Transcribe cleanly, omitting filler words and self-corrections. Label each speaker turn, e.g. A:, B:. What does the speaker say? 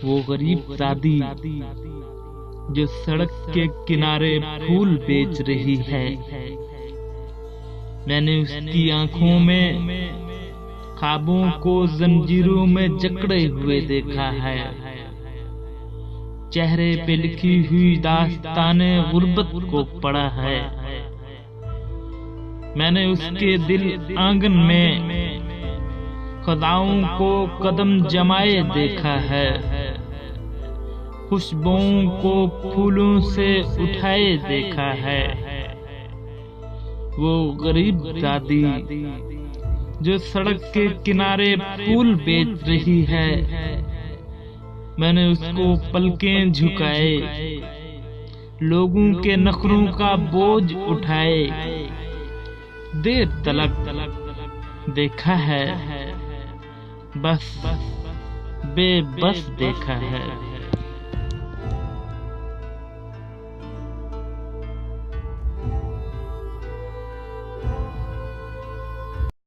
A: वो गरीब दादी जो सड़क के किनारे फूल बेच रही है। मैंने उसकी आंखों में ख्वाबों को जंजीरों में जकड़े हुए देखा है। चेहरे पे लिखी हुई दास्ताने गुर्बत को पढ़ा है। मैंने उसके दिल आंगन में खुदाओं को कदम जमाए देखा है। खुशबुओं को फूलों से उठाए देखा है। वो गरीब दादी जो सड़क के किनारे फूल बेच रही है। मैंने उसको पलकें झुकाए, लोगों के नखरों का बोझ उठाए, देर तलक देखा है, बस बेबस देखा है।